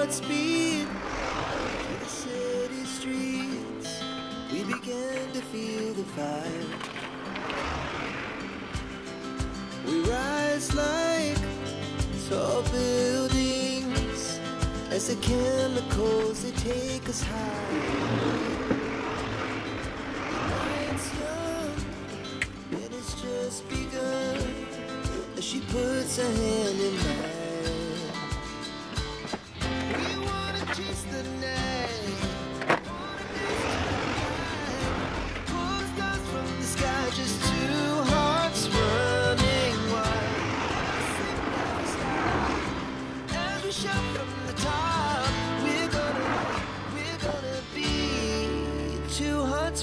Godspeed to the city streets. We began to feel the fire. We rise like tall buildings as the chemicals they take us high. Night's young, it has just begun as she puts her hand in mine.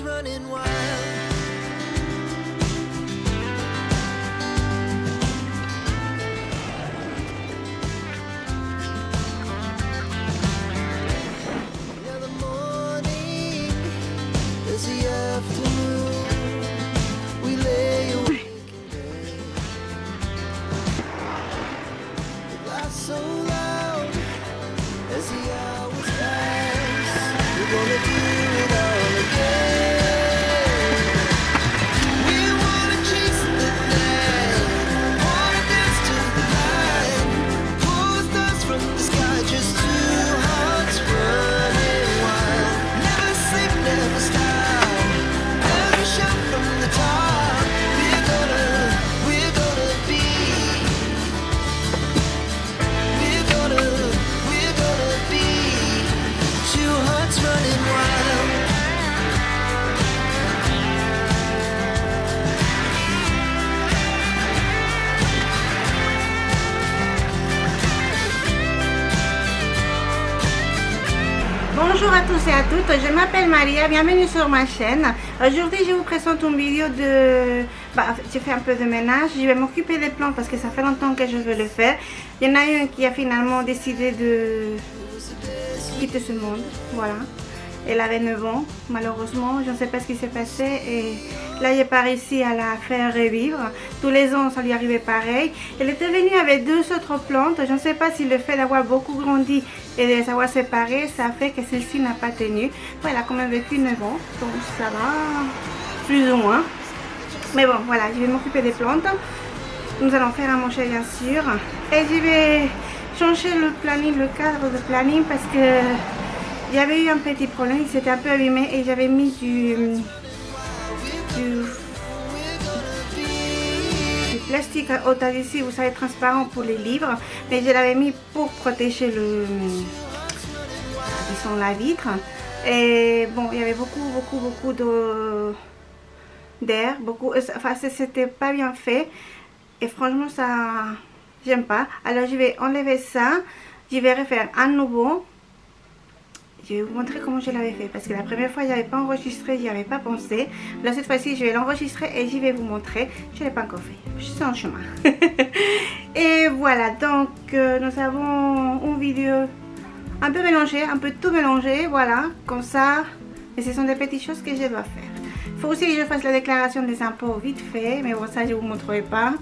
Running wild. Now the morning is the afternoon. We lay awake in bed. The laughs so loud as the hours pass. We're gonna do it all again. Bonjour à tous et à toutes, je m'appelle Maria, bienvenue sur ma chaîne. Aujourd'hui je vous présente une vidéo de... j'ai fait un peu de ménage, je vais m'occuper des plantes parce que ça fait longtemps que je veux le faire. Il y en a une qui a finalement décidé de quitter ce monde, voilà. Elle avait 9 ans, malheureusement, je ne sais pas ce qui s'est passé et là j'ai pas réussi à la faire revivre. Tous les ans ça lui arrivait pareil. Elle était venue avec 2 autres plantes, je ne sais pas si le fait d'avoir beaucoup grandi et de les avoir séparées, ça fait que celle-ci n'a pas tenu. Bon, elle a quand même vécu 9 ans, donc ça va, plus ou moins. Mais bon, voilà, je vais m'occuper des plantes. Nous allons faire à manger bien sûr. Et je vais changer le planning, le cadre de planning parce que j'avais eu un petit problème, il s'était un peu abîmé et j'avais mis du plastique haute adhésive, vous savez, transparent pour les livres, mais je l'avais mis pour protéger la vitre. Et bon, il y avait beaucoup d'air, enfin c'était pas bien fait et franchement ça, j'aime pas. Alors je vais enlever ça, je vais refaire à nouveau. Je vais vous montrer comment je l'avais fait parce que la première fois je n'avais pas enregistré, j'y avais pas pensé. Là cette fois-ci je vais l'enregistrer et je vais vous montrer. Je ne l'ai pas encore fait, je suis en chemin. Et voilà, donc nous avons une vidéo un peu mélangée, un peu tout mélangé, voilà, comme ça. Et ce sont des petites choses que je dois faire. Il faut aussi que je fasse la déclaration des impôts vite fait, mais bon ça je ne vous montrerai pas.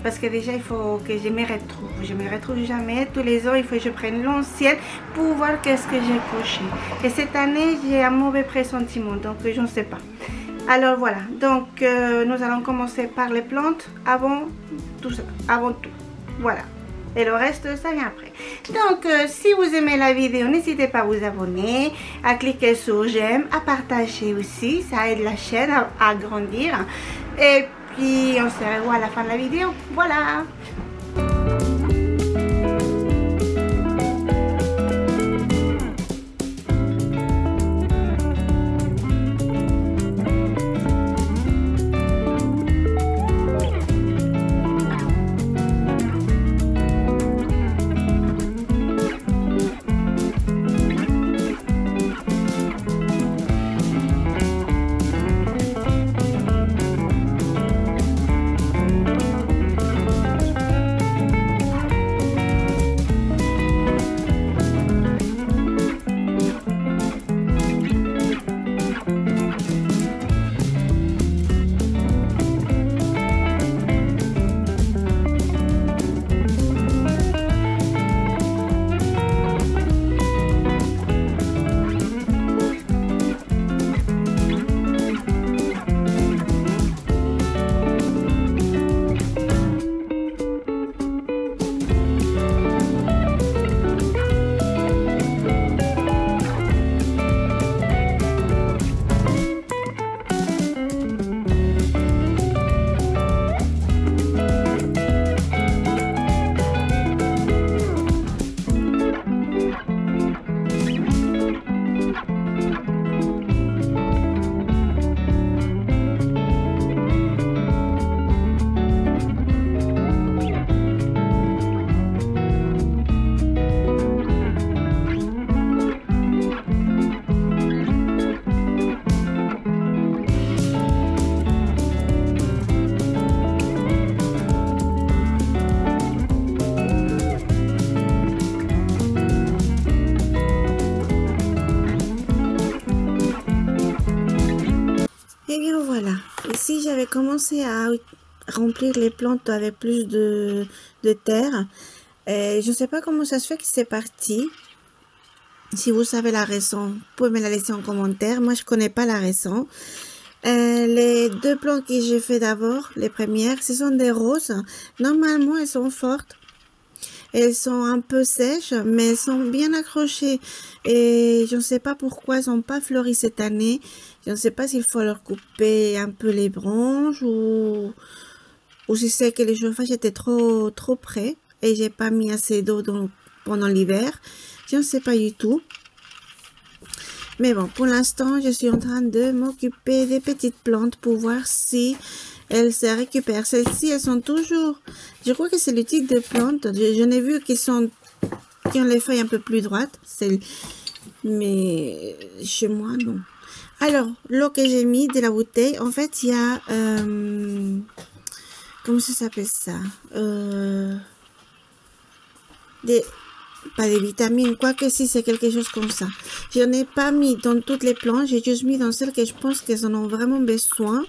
Parce que déjà il faut que je me retrouve. Je me retrouve jamais. Tous les ans il faut que je prenne l'ancienne pour voir qu'est-ce que j'ai coché. Et cette année j'ai un mauvais pressentiment, donc je ne sais pas. Alors voilà, donc nous allons commencer par les plantes avant tout ça, avant tout. Voilà. Et le reste ça vient après. Donc si vous aimez la vidéo, n'hésitez pas à vous abonner, à cliquer sur j'aime, à partager aussi. Ça aide la chaîne à grandir. Et puis on se revoit à la fin de la vidéo. Voilà. j'avais commencé à remplir les plantes avec plus de terre. Et je ne sais pas comment ça se fait que c'est parti. Si vous savez la raison, vous pouvez me la laisser en commentaire. Moi, je connais pas la raison. Les deux plantes que j'ai fait d'abord, les premières, ce sont des roses. Normalement, elles sont fortes. Elles sont un peu sèches, mais elles sont bien accrochées. Et je ne sais pas pourquoi elles n'ont pas fleuri cette année. Je ne sais pas s'il faut leur couper un peu les branches ou si c'est que le chauffage était trop près et j'ai pas mis assez d'eau pendant l'hiver. Je ne sais pas du tout. Mais bon, pour l'instant, je suis en train de m'occuper des petites plantes pour voir si elles se récupèrent. Celles-ci, elles sont toujours... Je crois que c'est le type de plantes. Je n'ai vu qui ont les feuilles un peu plus droites. Mais chez moi, non. Alors, l'eau que j'ai mis de la bouteille, en fait, il y a... comment ça s'appelle ça? Pas des vitamines, quoique si c'est quelque chose comme ça. Je n'ai pas mis dans toutes les plantes, j'ai juste mis dans celles que je pense qu'elles en ont vraiment besoin.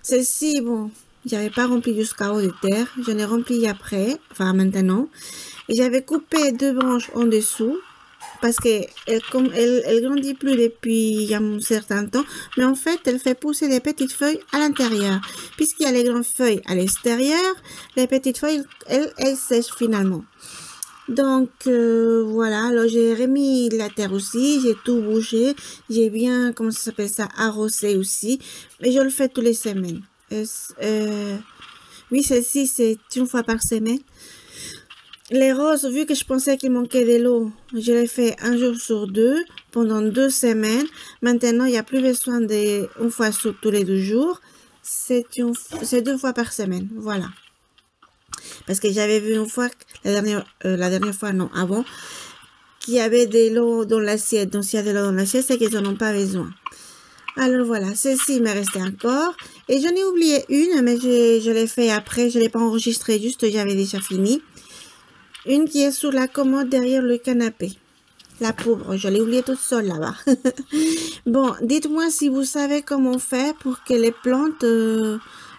Celle-ci, bon, j'avais pas rempli jusqu'à haut de terre, j'en ai rempli après, enfin maintenant. Et j'avais coupé 2 branches en dessous, parce que comme elle grandit plus depuis un certain temps, mais en fait, elle fait pousser des petites feuilles à l'intérieur. Puisqu'il y a les grandes feuilles à l'extérieur, les petites feuilles, elles sèchent finalement. Donc voilà, alors j'ai remis la terre aussi, j'ai tout bouché, j'ai bien, comment ça s'appelle ça, arrosé aussi, et je le fais toutes les semaines. Oui, celle-ci c'est une fois par semaine. Les roses, vu que je pensais qu'il manquait de l'eau, je les fais un jour sur 2 pendant 2 semaines. Maintenant, il n'y a plus besoin d'une fois sur tous les 2 jours, c'est 2 fois par semaine, voilà. Parce que j'avais vu une fois, la dernière fois, non, avant, qu'il y avait de l'eau dans l'assiette. Donc, s'il y a de l'eau dans l'assiette, c'est qu'ils n'en ont pas besoin. Alors, voilà, celle-ci m'est restée encore. Et j'en ai oublié une, mais je l'ai fait après. Je ne l'ai pas enregistrée, juste j'avais déjà fini. Une qui est sur la commode derrière le canapé. La pauvre, je l'ai oubliée toute seule là-bas. Bon, dites-moi si vous savez comment faire pour que les plantes...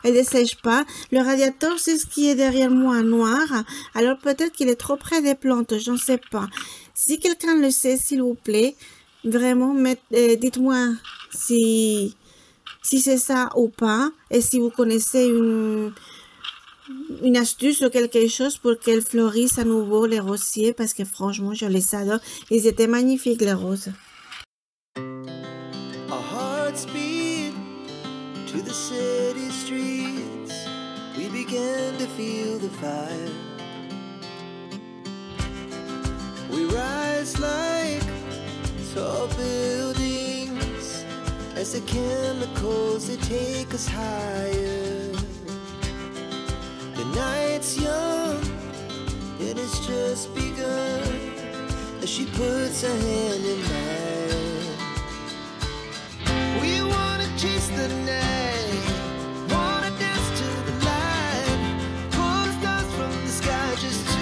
elles ne sèchent pas. Le radiateur, c'est ce qui est derrière moi, noir. Alors peut-être qu'il est trop près des plantes, je ne sais pas. Si quelqu'un le sait, s'il vous plaît, vraiment, dites-moi si c'est ça ou pas. Et si vous connaissez une astuce ou quelque chose pour qu'elles fleurissent à nouveau, les rosiers, parce que franchement, je les adore. Ils étaient magnifiques, les roses. To the city streets, we began to feel the fire. We rise like tall buildings as the chemicals, they take us higher. The night's young, and it's just begun as she puts her hand in mine. We wanna chase the night, wanna dance to the light, pull the stars from the sky, just 2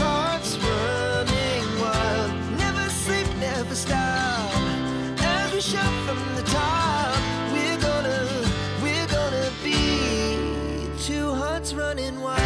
hearts running wild. Never sleep, never stop, as we shout from the top. We're gonna be 2 hearts running wild.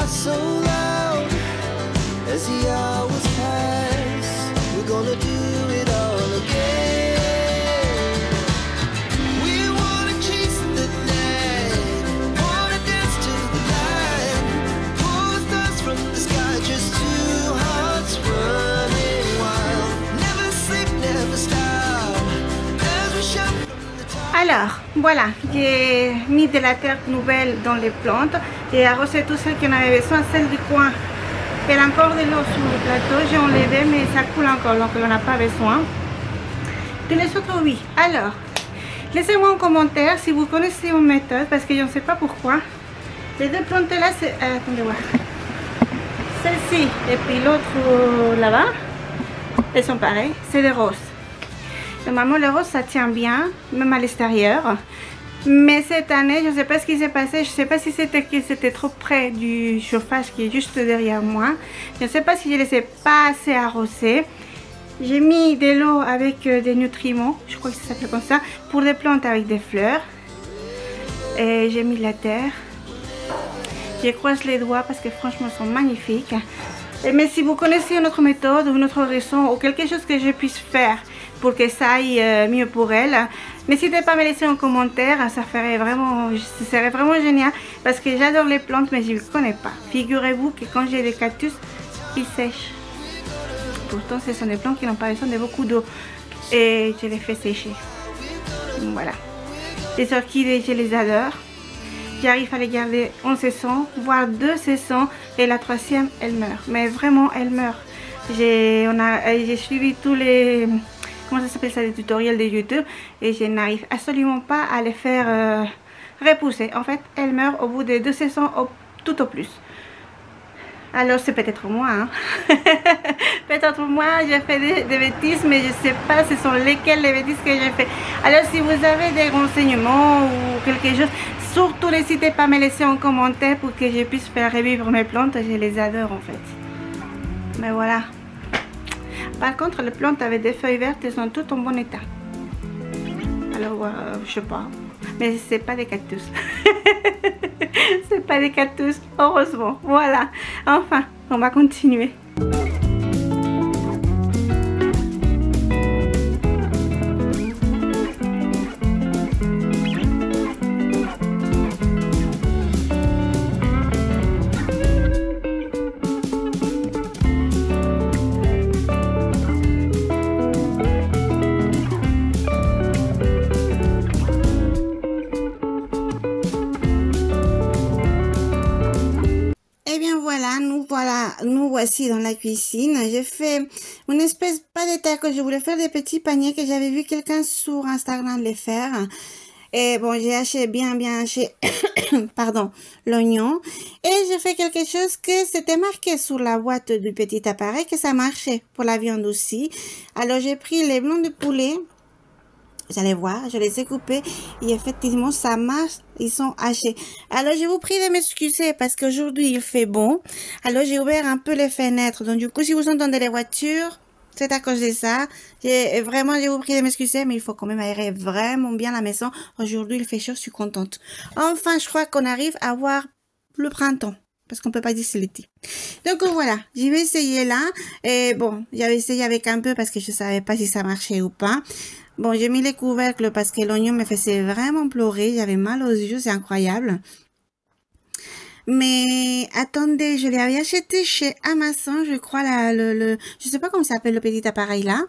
So loud as the hours pass, we're gonna do it all again. We wanna chase the night, wanna dance to the light, pull the stars from the sky, just 2 hearts running wild. Never sleep, never stop, as we shout from the top. Alors, voilà, j'ai mis de la terre nouvelle dans les plantes. J'ai arrosé tout ce qu'on avait besoin, celle du coin. Il y a encore de l'eau sur le plateau, j'ai enlevé, mais ça coule encore, donc on n'a pas besoin. De les autres, oui. Alors, laissez-moi en commentaire si vous connaissez une méthode, parce que je ne sais pas pourquoi. Les deux plantes là, c'est... attendez voir. Celle-ci, et puis l'autre là-bas. elles sont pareilles, c'est des roses. Normalement le rose ça tient bien, même à l'extérieur. Mais cette année, je ne sais pas ce qui s'est passé, je ne sais pas si c'était que c'était trop près du chauffage qui est juste derrière moi. Je ne sais pas si je ne les ai pas assez arrosés. J'ai mis de l'eau avec des nutriments, je crois que ça s'appelle comme ça, pour des plantes avec des fleurs. Et j'ai mis de la terre. Je croise les doigts parce que franchement, ils sont magnifiques. Mais si vous connaissez une autre méthode ou une autre raison ou quelque chose que je puisse faire pour que ça aille mieux pour elle, n'hésitez pas à me laisser en commentaire, ça serait vraiment génial parce que j'adore les plantes mais je ne les connais pas. Figurez-vous que quand j'ai des cactus, ils sèchent. Pourtant ce sont des plantes qui n'ont pas besoin de beaucoup d'eau et je les fais sécher. Voilà. Les orchidées, je les adore. J'arrive à les garder en saison, voire 2 saisons et la 3e elle meurt. Mais vraiment elle meurt. J'ai suivi tous les... Comment ça s'appelle ça, les tutoriels de YouTube et je n'arrive absolument pas à les faire repousser. En fait, elles meurent au bout de 2 saisons tout au plus. Alors c'est peut-être moi, hein. Peut-être moi, j'ai fait des bêtises, mais je ne sais pas ce sont lesquelles les bêtises que j'ai fait. Alors si vous avez des renseignements ou quelque chose, surtout n'hésitez pas à me laisser en commentaire pour que je puisse faire revivre mes plantes. Je les adore en fait. Mais voilà. Par contre, les plantes avec des feuilles vertes, elles sont toutes en bon état. Alors, je sais pas. Mais c'est pas des cactus. C'est pas des cactus, heureusement. Voilà. Enfin, on va continuer. Nous voici dans la cuisine. J'ai fait une espèce, pas de tacos, je voulais faire des petits paniers que j'avais vu quelqu'un sur Instagram les faire. Et bon, j'ai haché bien haché, pardon, l'oignon. Et j'ai fait quelque chose que c'était marqué sur la boîte du petit appareil que ça marchait pour la viande aussi. Alors j'ai pris les blancs de poulet. Vous allez voir, je les ai coupés et effectivement ça marche, ils sont hachés. Alors je vous prie de m'excuser parce qu'aujourd'hui il fait bon. Alors j'ai ouvert un peu les fenêtres, donc du coup si vous entendez les voitures, c'est à cause de ça. Je vous prie de m'excuser, mais il faut quand même aérer vraiment bien la maison. Aujourd'hui il fait chaud, je suis contente. Enfin je crois qu'on arrive à voir le printemps. Parce qu'on peut pas dire c'est l'été. Donc voilà, je vais essayer là. Et bon, j'avais essayé avec un peu parce que je savais pas si ça marchait ou pas. Bon, j'ai mis les couvercles parce que l'oignon me faisait vraiment pleurer. J'avais mal aux yeux, c'est incroyable. Mais attendez, je l'avais acheté chez Amazon, je crois, je sais pas comment ça s'appelle le petit appareil là.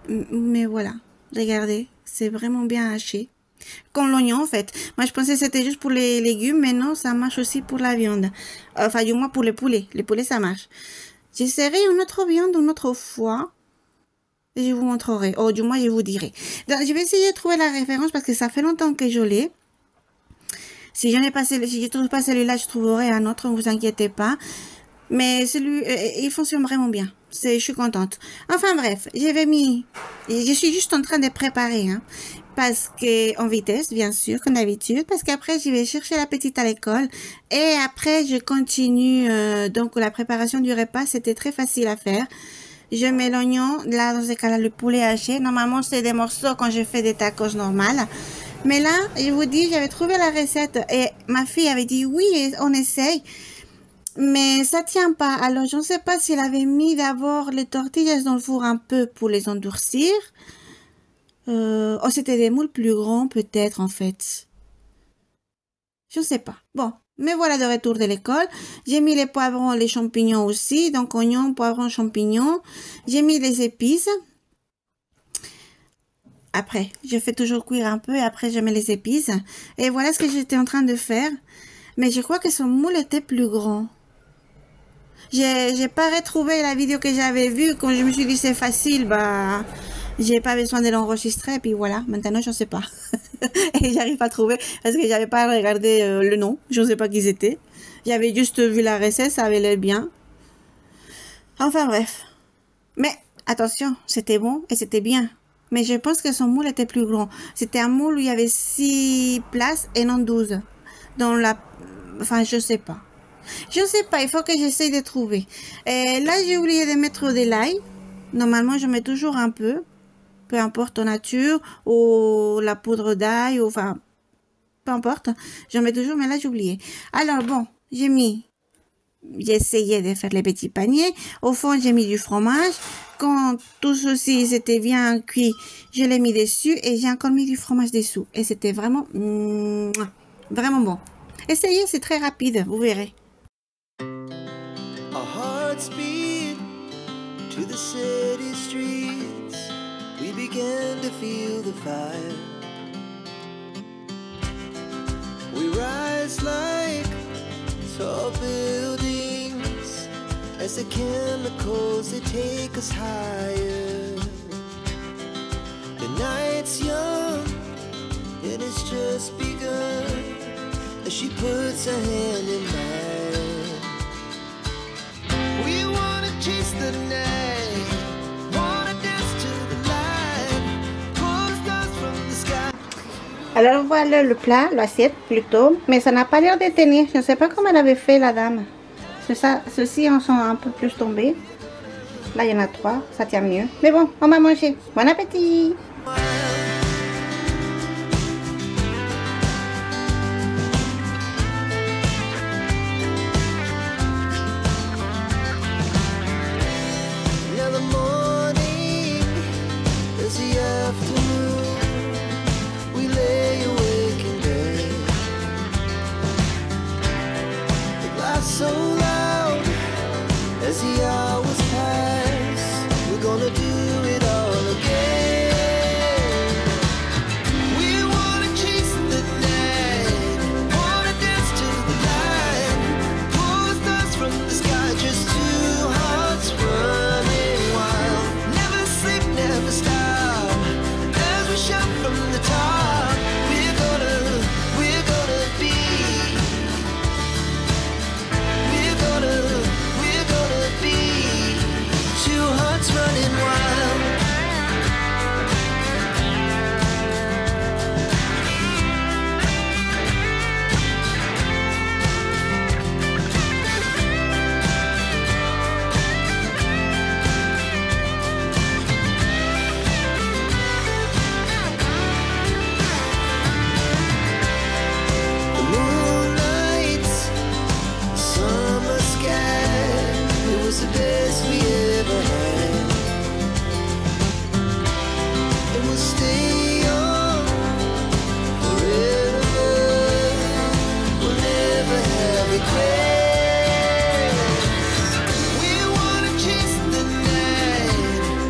Mais voilà, regardez, c'est vraiment bien haché. Comme l'oignon en fait. Moi je pensais que c'était juste pour les légumes, mais non, ça marche aussi pour la viande. Enfin du moins pour les poulets. Les poulets ça marche. J'essaierai une autre viande une autre fois. Et je vous montrerai. Oh du moins je vous dirai. Donc, je vais essayer de trouver la référence parce que ça fait longtemps que je l'ai. Si je ne trouve pas celui-là, je trouverai un autre, ne vous inquiétez pas. Mais celui, il fonctionne vraiment bien. Je suis contente. Enfin bref, je suis juste en train de préparer, hein, parce que en vitesse, bien sûr, comme d'habitude, parce qu'après je vais chercher la petite à l'école et après je continue. Donc la préparation du repas, c'était très facile à faire. Je mets l'oignon, là dans ce cas-là le poulet haché. Normalement c'est des morceaux quand je fais des tacos normales. Mais là, je vous dis, j'avais trouvé la recette et ma fille avait dit oui, on essaye. Mais ça tient pas. Alors, je ne sais pas si elle avait mis d'abord les tortillas dans le four un peu pour les endurcir. Oh, c'était des moules plus grands peut-être en fait. Je ne sais pas. Bon, mais voilà de retour de l'école. J'ai mis les poivrons, les champignons aussi. Donc, oignons, poivrons, champignons. J'ai mis les épices. Après, je fais toujours cuire un peu et après je mets les épices. Et voilà ce que j'étais en train de faire. Mais je crois que son moule était plus grand. J'ai pas retrouvé la vidéo que j'avais vue. Quand je me suis dit c'est facile, bah j'ai pas besoin de l'enregistrer. Et puis voilà, maintenant je ne sais pas. Et j'arrive pas à trouver parce que j'avais pas regardé le nom. Je ne sais pas qui c'était. J'avais juste vu la recette, ça avait l'air bien. Enfin bref. Mais attention, c'était bon et c'était bien. Mais je pense que son moule était plus grand. C'était un moule où il y avait 6 places et non 12. Dans la... Enfin, je sais pas. Je sais pas, il faut que j'essaye de trouver. Et là, j'ai oublié de mettre de l'ail. Normalement, je mets toujours un peu. Peu importe la nature ou la poudre d'ail, ou enfin, peu importe. J'en mets toujours, mais là, j'ai oublié. Alors, bon, j'ai essayé de faire les petits paniers. Au fond, j'ai mis du fromage. Quand tout ceci c'était bien cuit, je l'ai mis dessus et j'ai encore mis du fromage dessous. Et c'était vraiment, vraiment bon. Essayez, c'est très rapide, vous verrez. Our hearts beat to the city streets. We began to feel the fire. We rise like tall buildings as the chemicals, they take us higher. The night's young and it's just begun as she puts her hand in mine. We wanna chase the night, wanna dance to the light, pull stars from the sky. Alors voilà le plat, l'assiette plutôt, mais ça n'a pas l'air de tenir. Je ne sais pas comment elle avait fait la dame. Ceux-ci en sont un peu plus tombés. Là il y en a 3, ça tient mieux. Mais bon, on va manger. Bon appétit! Now the morning is the afternoon. We lay awake in bed. The laughs so loud as the hours pass. We're gonna do it all again. We wanna chase the night, wanna dance to the light, pull the stars from the sky, just two hearts running wild. Never sleep, never stop, as we shout from the top. We're gonna be. We're gonna be two hearts running wild. The moonlight, summer sky, it was the best we ever had. And we'll stay on forever. We'll never have regrets. We wanna chase the night,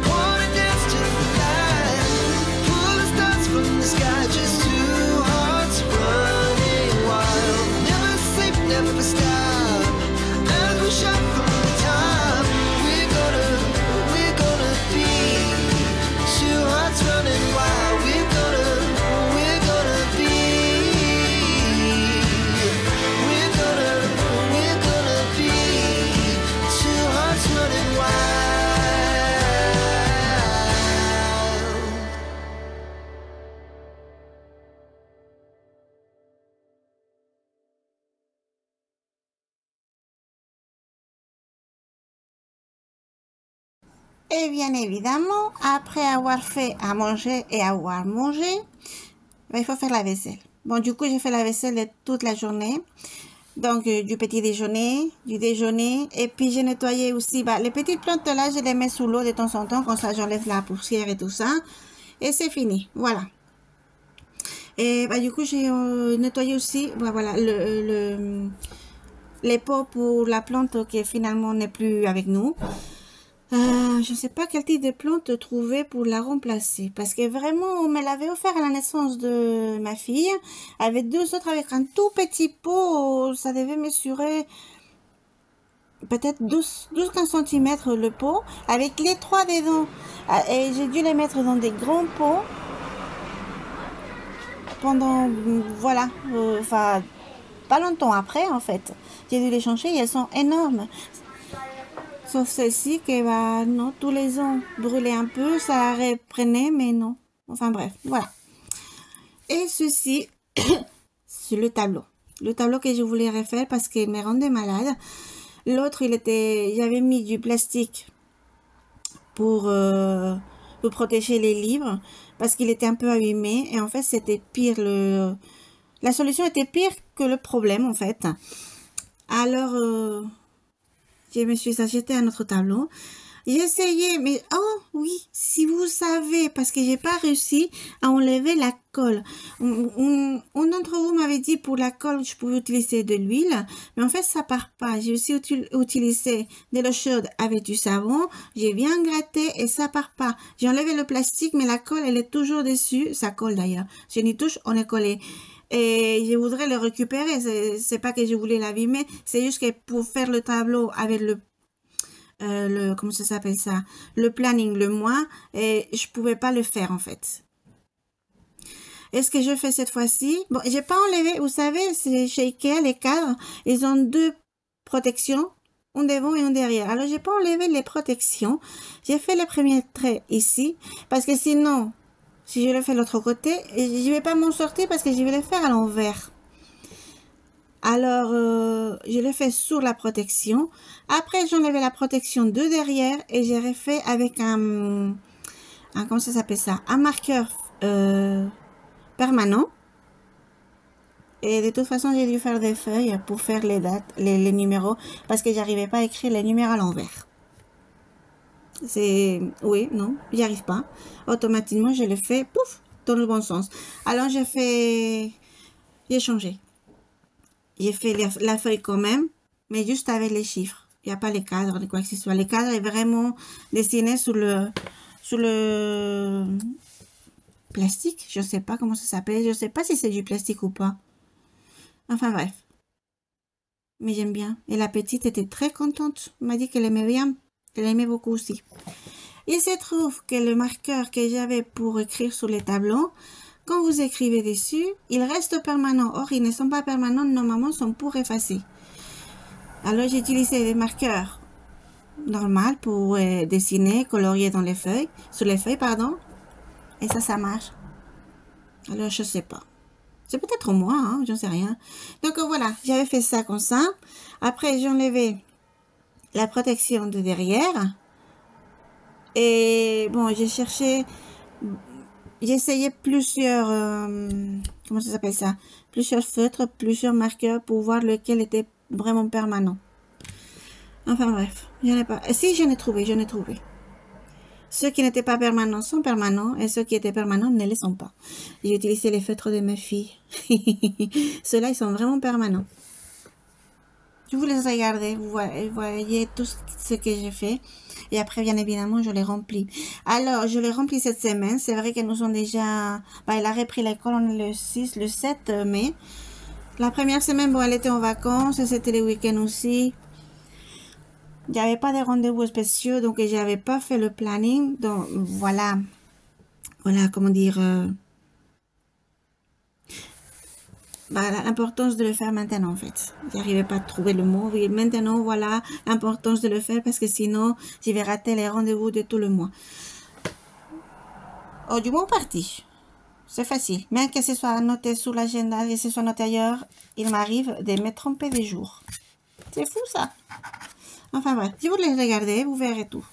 wanna dance to the light, pull the stars from the sky, just two hearts running wild. Never sleep, never stop, as we shout from the top. We're gonna be two hearts running wild. We're gonna be. We're gonna be two hearts running wild. Et bien évidemment, après avoir fait à manger et avoir mangé, il faut faire la vaisselle. Bon, du coup, j'ai fait la vaisselle de toute la journée. Donc, du petit déjeuner, du déjeuner. Et puis, j'ai nettoyé aussi les petites plantes là, je les mets sous l'eau de temps en temps. Comme ça, j'enlève la poussière et tout ça. Et c'est fini. Voilà. Et du coup, j'ai nettoyé aussi voilà, les pots pour la plante qui finalement n'est plus avec nous. Je ne sais pas quel type de plante trouver pour la remplacer. Parce que vraiment, on me l'avait offert à la naissance de ma fille. Avec 2 autres avec un tout petit pot. Ça devait mesurer peut-être 12-15 cm le pot. Avec les 3 dedans. Et j'ai dû les mettre dans des grands pots. Pendant, voilà, enfin, pas longtemps après en fait. J'ai dû les changer et elles sont énormes. Sauf celle-ci qui va, non, tous les ans brûler un peu, ça reprenait, mais non. Enfin bref, voilà. Et ceci, c'est le tableau. Le tableau que je voulais refaire parce qu'il me rendait malade. L'autre, j'avais mis du plastique pour protéger les livres parce qu'il était un peu abîmé. Et en fait, c'était pire. La solution était pire que le problème, en fait. Alors, je me suis acheté un autre tableau. J'ai essayé, mais oh oui, si vous savez, parce que j'ai pas réussi à enlever la colle. Un d'entre vous m'avait dit pour la colle, je pouvais utiliser de l'huile, mais en fait, ça part pas. J'ai aussi utilisé de l'eau chaude avec du savon. J'ai bien gratté et ça part pas. J'ai enlevé le plastique, mais la colle, elle est toujours dessus. Ça colle d'ailleurs. Je n'y touche, on est collé. Et je voudrais le récupérer. C'est pas que je voulais l'abîmer. C'est juste que pour faire le tableau avec comment ça s'appelle ça, le planning, le mois, et je pouvais pas le faire en fait. Et ce que je fais cette fois-ci, bon, j'ai pas enlevé, vous savez, c'est chez Ikea, les cadres, ils ont deux protections, un devant et un derrière. Alors j'ai pas enlevé les protections, j'ai fait le premier trait ici, parce que sinon, si je le fais de l'autre côté, je vais pas m'en sortir parce que je vais le faire à l'envers. Alors, je l'ai fait sur la protection. Après, j'enlevais la protection de derrière et j'ai refait avec comment ça s'appelle ça? Un marqueur permanent. Et de toute façon, j'ai dû faire des feuilles pour faire les dates, les numéros, parce que j'arrivais pas à écrire les numéros à l'envers. Oui, non, j'y arrive pas. Automatiquement, je le fais, pouf, dans le bon sens. Alors, j'ai changé. J'ai fait la feuille quand même, mais juste avec les chiffres. Il n'y a pas les cadres, ni quoi que ce soit. Les cadres est vraiment dessiné sur le plastique. Je ne sais pas comment ça s'appelle. Je ne sais pas si c'est du plastique ou pas. Enfin bref. Mais j'aime bien. Et la petite était très contente. Elle m'a dit qu'elle aimait bien. Elle aimait beaucoup aussi. Il se trouve que le marqueur que j'avais pour écrire sur les tableaux, quand vous écrivez dessus, ils restent permanents. Or, ils ne sont pas permanents, normalement, sont pour effacer. Alors, j'ai utilisé des marqueurs normaux pour dessiner, colorier dans les feuilles, sur les feuilles, pardon. Et ça marche. Alors, je sais pas. C'est peut-être moi, hein, j'en sais rien. Donc, voilà, j'avais fait ça comme ça. Après, j'ai enlevé la protection de derrière. Et bon, j'ai essayé plusieurs, comment ça s'appelle ça? Plusieurs feutres, plusieurs marqueurs pour voir lequel était vraiment permanent. Enfin bref, j'en ai pas. Si, j'en ai trouvé. Ceux qui n'étaient pas permanents sont permanents et ceux qui étaient permanents ne les sont pas. J'ai utilisé les feutres de mes filles. Ceux-là, ils sont vraiment permanents. Je vous les regarde, vous voyez tout ce que j'ai fait. Et après, bien évidemment, je les remplis. Alors, je les remplis cette semaine. C'est vrai que nous sommes déjà... elle a repris l'école le 7 mai. La première semaine, bon, elle était en vacances. C'était les week-ends aussi. Il n'y avait pas de rendez-vous spéciaux, donc je n'avais pas fait le planning. Donc, voilà. Voilà, comment dire... l'importance de le faire maintenant en fait. J'arrivais pas à trouver le mot. Oui, maintenant, voilà l'importance de le faire parce que sinon, je vais rater les rendez-vous de tout le mois. Oh, du bon parti. C'est facile. Même que ce soit noté sur l'agenda et que ce soit noté ailleurs, il m'arrive de me tromper des jours. C'est fou ça. Enfin bref, je vous laisse regarder, vous verrez tout.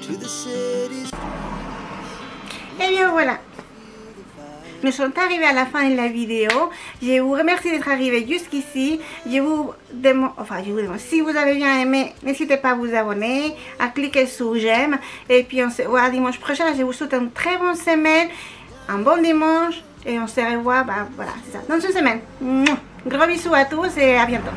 to the cities. Et bien voilà. Nous sommes arrivés à la fin de la vidéo. Je vous remercie d'être arrivé jusqu'ici. Je vous demande, si vous avez bien aimé, n'hésitez pas à vous abonner, à cliquer sur j'aime. Et puis on se voit dimanche prochain. Je vous souhaite une très bonne semaine, un bon dimanche. Et on se revoit, voilà, c'est ça, dans une semaine. Gros bisous à tous et à bientôt.